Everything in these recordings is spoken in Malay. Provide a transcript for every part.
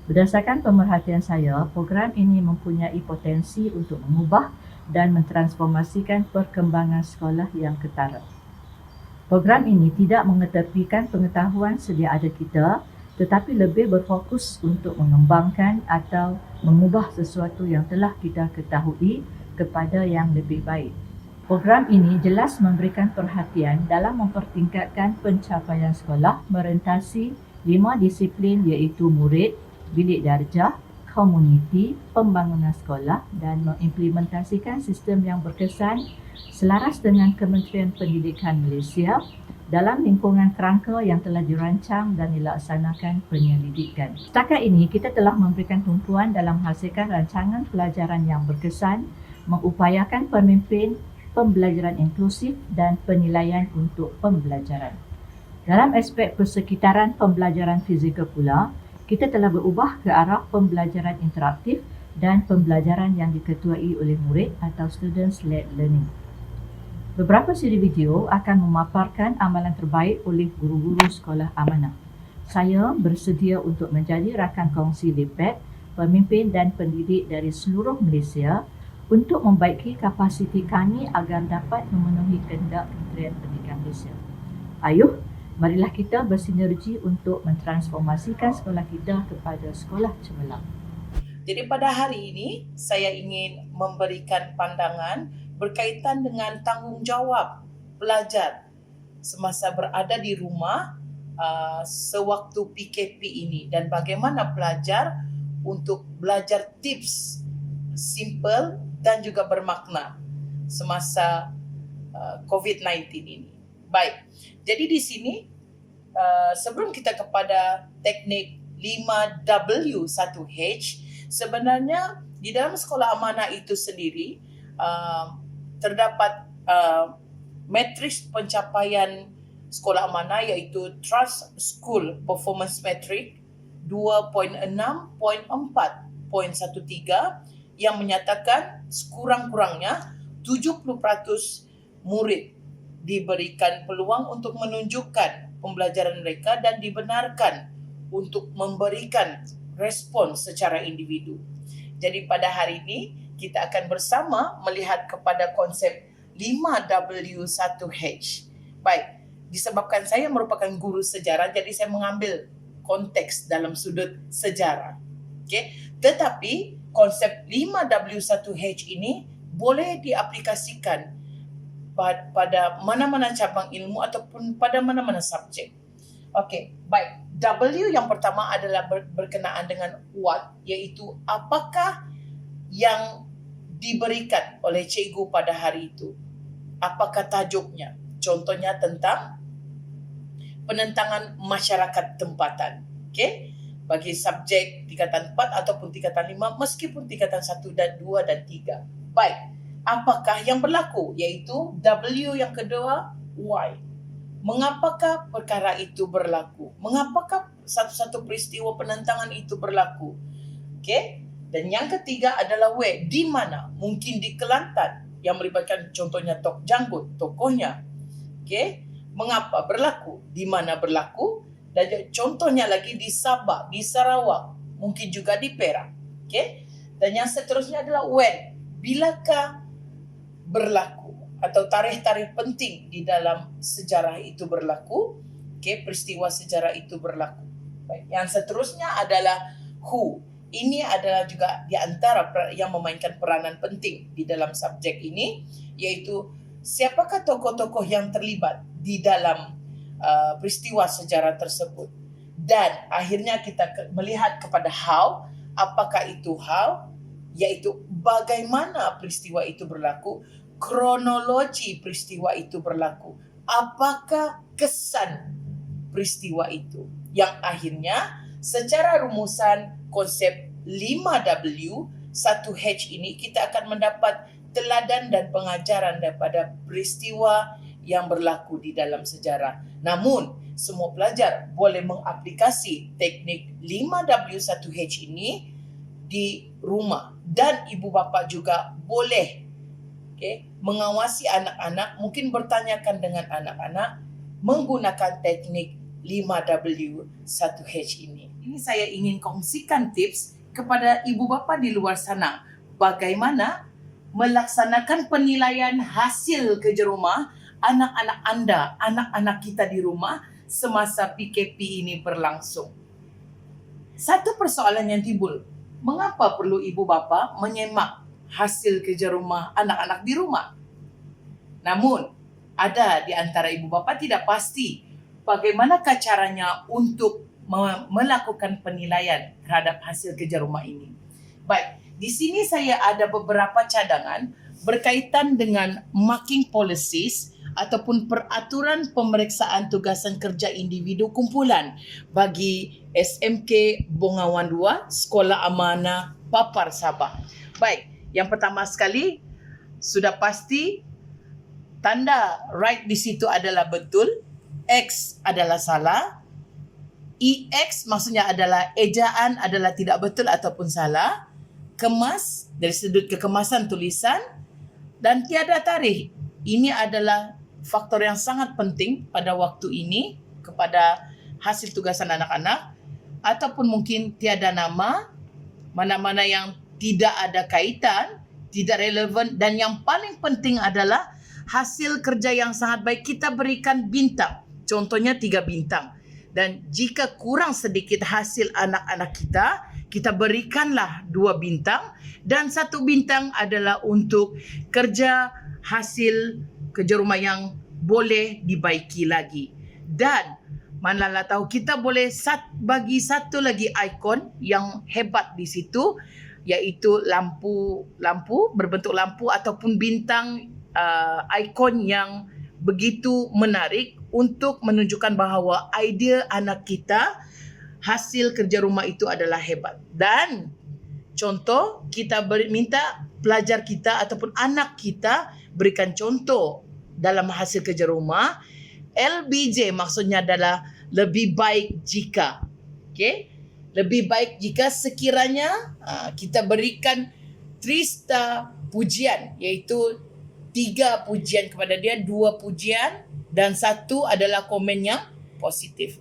Berdasarkan pemerhatian saya, program ini mempunyai potensi untuk mengubah dan mentransformasikan perkembangan sekolah yang ketara. Program ini tidak mengetepikan pengetahuan sedia ada kita, tetapi lebih berfokus untuk mengembangkan atau mengubah sesuatu yang telah kita ketahui kepada yang lebih baik. Program ini jelas memberikan perhatian dalam mempertingkatkan pencapaian sekolah merentasi 5 disiplin iaitu murid, bilik darjah, komuniti, pembangunan sekolah dan mengimplementasikan sistem yang berkesan selaras dengan Kementerian Pendidikan Malaysia dalam lingkungan kerangka yang telah dirancang dan dilaksanakan penyelidikan. Setakat ini, kita telah memberikan tumpuan dalam menghasilkan rancangan pelajaran yang berkesan, mengupayakan pemimpin, pembelajaran inklusif dan penilaian untuk pembelajaran. Dalam aspek persekitaran pembelajaran fizikal pula, kita telah berubah ke arah pembelajaran interaktif dan pembelajaran yang diketuai oleh murid atau students-led learning. Beberapa siri video akan memaparkan amalan terbaik oleh guru-guru sekolah amanah. Saya bersedia untuk menjadi rakan kongsi LIPAD, pemimpin dan pendidik dari seluruh Malaysia untuk membaiki kapasiti kami agar dapat memenuhi kehendak Kementerian Pendidikan Malaysia. Ayuh, marilah kita bersinergi untuk mentransformasikan sekolah kita kepada sekolah cemerlang. Jadi pada hari ini saya ingin memberikan pandangan berkaitan dengan tanggungjawab pelajar semasa berada di rumah sewaktu PKP ini dan bagaimana pelajar untuk belajar tips simple dan juga bermakna semasa COVID-19 ini. Baik, jadi di sini sebelum kita kepada teknik 5W1H, sebenarnya di dalam sekolah amanah itu sendiri terdapat matriks pencapaian sekolah amanah iaitu Trust School Performance Metric 2.6.4.13 yang menyatakan sekurang-kurangnya 70% murid diberikan peluang untuk menunjukkan pembelajaran mereka dan dibenarkan untuk memberikan respon secara individu. Jadi pada hari ini kita akan bersama melihat kepada konsep 5W1H. Baik, disebabkan saya merupakan guru sejarah, jadi saya mengambil konteks dalam sudut sejarah. Okay? Tetapi konsep 5W1H ini boleh diaplikasikan pada mana-mana cabang ilmu ataupun pada mana-mana subjek. Okey, baik. W yang pertama adalah berkenaan dengan what, iaitu apakah yang diberikan oleh cikgu pada hari itu. Apakah tajuknya? Contohnya tentang penentangan masyarakat tempatan. Okey? Bagi subjek tingkatan 4 ataupun tingkatan 5 meskipun tingkatan 1 dan 2 dan 3. Baik. Apakah yang berlaku? Iaitu W yang kedua, why. Mengapakah perkara itu berlaku? Mengapakah satu-satu peristiwa penentangan itu berlaku? Okey? Dan yang ketiga adalah where, di mana? Mungkin di Kelantan yang melibatkan contohnya Tok Janggut, tokohnya. Okey? Mengapa berlaku? Di mana berlaku? Dan contohnya lagi di Sabah, di Sarawak, mungkin juga di Perak. Okey? Dan yang seterusnya adalah when. Bilakah berlaku atau tarikh-tarikh penting di dalam sejarah itu berlaku? Okey, peristiwa sejarah itu berlaku. Baik, yang seterusnya adalah who. Ini adalah juga di antara yang memainkan peranan penting di dalam subjek ini, iaitu siapakah tokoh-tokoh yang terlibat di dalam peristiwa sejarah tersebut. Dan akhirnya kita melihat kepada how. Apakah itu how? Iaitu bagaimana peristiwa itu berlaku, kronologi peristiwa itu berlaku, apakah kesan peristiwa itu, yang akhirnya secara rumusan konsep 5W1H ini kita akan mendapat teladan dan pengajaran daripada peristiwa yang berlaku di dalam sejarah. Namun semua pelajar boleh mengaplikasi teknik 5W1H ini di rumah dan ibu bapa juga boleh mengawasi anak-anak, mungkin bertanyakan dengan anak-anak menggunakan teknik 5W1H ini. ini saya ingin kongsikan tips kepada ibu bapa di luar sana bagaimana melaksanakan penilaian hasil kerja rumah anak-anak anda, anak-anak kita di rumah semasa PKP ini berlangsung. Satu persoalan yang timbul, mengapa perlu ibu bapa menyemak hasil kerja rumah anak-anak di rumah? Namun, ada di antara ibu bapa tidak pasti bagaimanakah caranya untuk melakukan penilaian terhadap hasil kerja rumah ini. Baik, di sini saya ada beberapa cadangan berkaitan dengan marking policies ataupun peraturan pemeriksaan tugasan kerja individu kumpulan bagi SMK Bongawan 2, Sekolah Amanah Papar Sabah. Baik, yang pertama sekali, sudah pasti tanda right di situ adalah betul, X adalah salah, EX maksudnya adalah ejaan adalah tidak betul ataupun salah, kemas dari sudut kekemasan tulisan, dan tiada tarikh. Ini adalah faktor yang sangat penting pada waktu ini kepada hasil tugasan anak-anak, ataupun mungkin tiada nama, mana-mana yang tidak ada kaitan, tidak relevan, dan yang paling penting adalah hasil kerja yang sangat baik kita berikan bintang. Contohnya 3 bintang. Dan jika kurang sedikit hasil anak-anak kita berikanlah 2 bintang, dan 1 bintang adalah untuk kerja hasil kerja rumah yang boleh dibaiki lagi. Dan manalah tahu kita boleh bagi satu lagi ikon yang hebat di situ, iaitu lampu berbentuk lampu ataupun bintang, ikon yang begitu menarik untuk menunjukkan bahawa idea anak kita hasil kerja rumah itu adalah hebat. Dan contoh, kita minta pelajar kita ataupun anak kita berikan contoh dalam hasil kerja rumah. LBJ maksudnya adalah lebih baik jika. Okay? Lebih baik jika sekiranya kita berikan 3 star pujian, iaitu 3 pujian kepada dia, 2 pujian dan 1 adalah komen yang positif.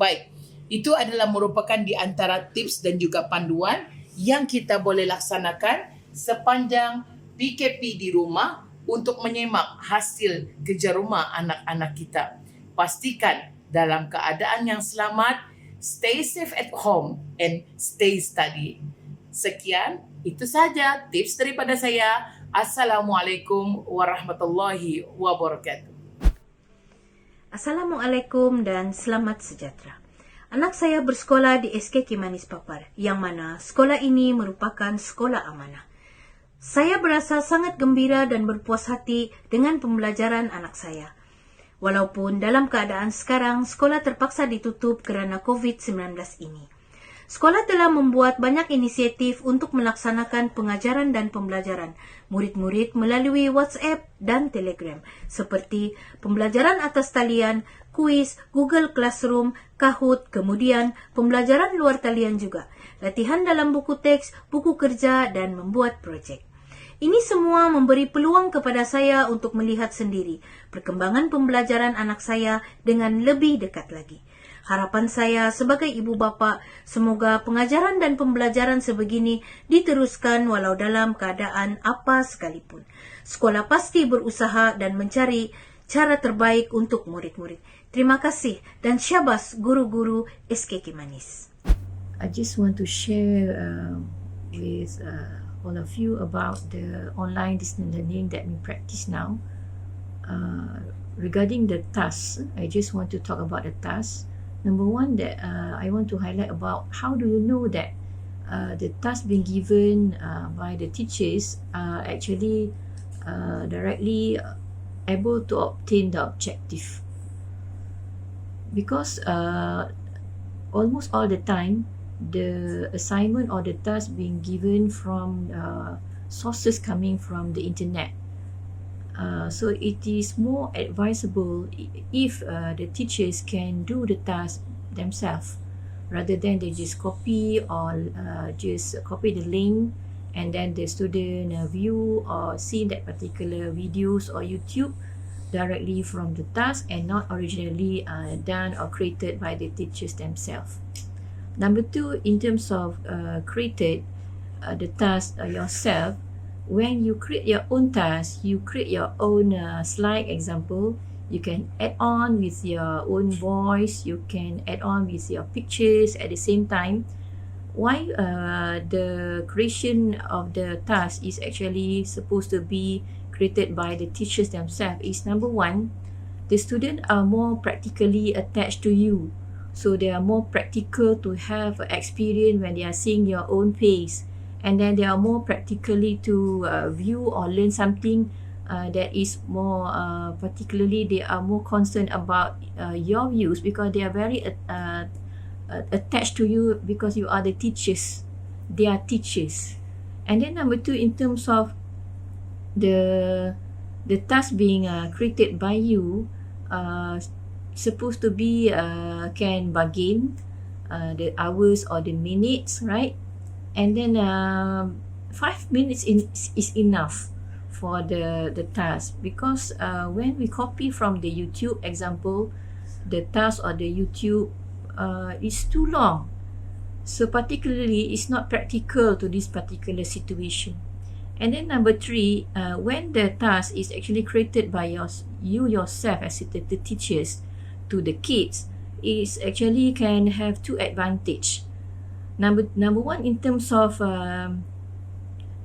Baik, itu adalah merupakan di antara tips dan juga panduan yang kita boleh laksanakan sepanjang PKP di rumah untuk menyemak hasil kerja rumah anak-anak kita. Pastikan dalam keadaan yang selamat, stay safe at home and stay study. Sekian, itu saja tips daripada saya. Assalamualaikum warahmatullahi wabarakatuh. Assalamualaikum dan selamat sejahtera. Anak saya bersekolah di SK Kimanis Papar, yang mana sekolah ini merupakan sekolah amanah. Saya berasa sangat gembira dan berpuas hati dengan pembelajaran anak saya. Walaupun dalam keadaan sekarang sekolah terpaksa ditutup kerana COVID-19 ini. Sekolah telah membuat banyak inisiatif untuk melaksanakan pengajaran dan pembelajaran murid-murid melalui WhatsApp dan Telegram, seperti pembelajaran atas talian, kuis, Google Classroom, Kahoot, kemudian pembelajaran luar talian juga, latihan dalam buku teks, buku kerja, dan membuat projek. Ini semua memberi peluang kepada saya untuk melihat sendiri perkembangan pembelajaran anak saya dengan lebih dekat lagi. Harapan saya sebagai ibu bapa, semoga pengajaran dan pembelajaran sebegini diteruskan walau dalam keadaan apa sekalipun. Sekolah pasti berusaha dan mencari cara terbaik untuk murid-murid. Terima kasih dan syabas guru-guru SK Kimanis. I just want to share with all of you about the online distance learning that we practice now. Regarding the task, I just want to talk about the task. Number one, that I want to highlight about how do you know that the task being given by the teachers are actually directly able to obtain the objective. Because almost all the time, the assignment or the task being given from sources coming from the internet. So it is more advisable if the teachers can do the task themselves rather than they just copy or just copy the link and then the student view or see that particular videos or YouTube directly from the task and not originally done or created by the teachers themselves. Number two, in terms of created the task yourself, when you create your own task, you create your own slide example. You can add on with your own voice, you can add on with your pictures at the same time. Why the creation of the task is actually supposed to be created by the teachers themselves is, number one, the students are more practically attached to you. So they are more practical to have experience when they are seeing your own face. And then they are more practically to view or learn something that is more particularly they are more concerned about your views, because they are very attached to you because you are the teachers. They are teachers. And then number two, in terms of the task being created by you, supposed to be can bargain the hours or the minutes, right? And then 5 minutes is enough for the task, because when we copy from the YouTube example, the task or the YouTube is too long. So particularly, it's not practical to this particular situation. And then number three, when the task is actually created by you yourself as the teachers to the kids, is actually can have two advantage. Number one, in terms of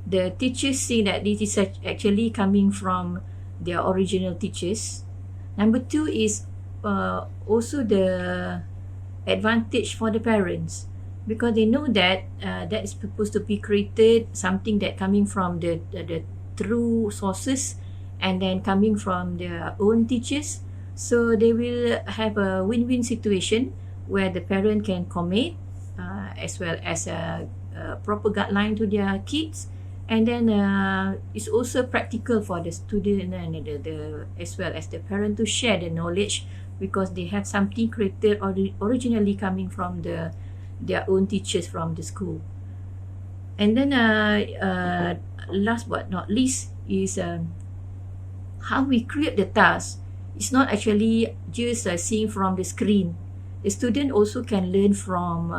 the teachers see that this is actually coming from their original teachers. Number two is also the advantage for the parents, because they know that that is supposed to be created something that coming from the true sources and then coming from their own teachers. So they will have a win-win situation where the parent can commit as well as a proper guideline to their kids, and then it's also practical for the student and the as well as the parent to share the knowledge, because they have something created originally coming from their own teachers from the school. And then last but not least is how we create the task. It's not actually just seeing from the screen. The student also can learn from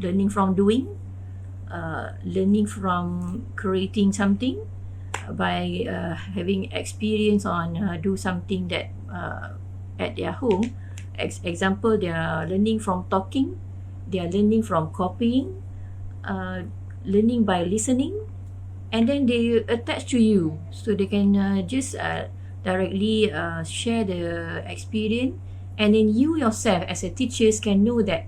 doing, learning from creating something by having experience on do something that at their home. Example, they are learning from talking, they are learning from copying, learning by listening, and then they attach to you, so they can just directly share the experience. And then you yourself as a teachers can know that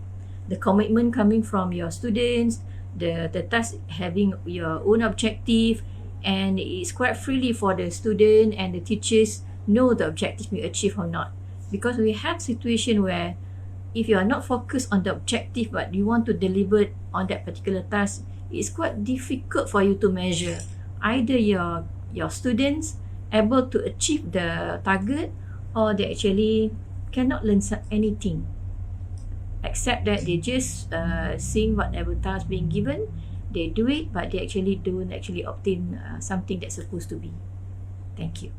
the commitment coming from your students, the task having your own objective, and it's quite freely for the student and the teachers know the objective we achieve or not. Because we have situation where if you are not focused on the objective but you want to deliver on that particular task, it's quite difficult for you to measure either your students able to achieve the target, or they actually cannot learn anything, except that they just seeing whatever task being given, they do it, but they actually don't actually obtain something that's supposed to be. Thank you.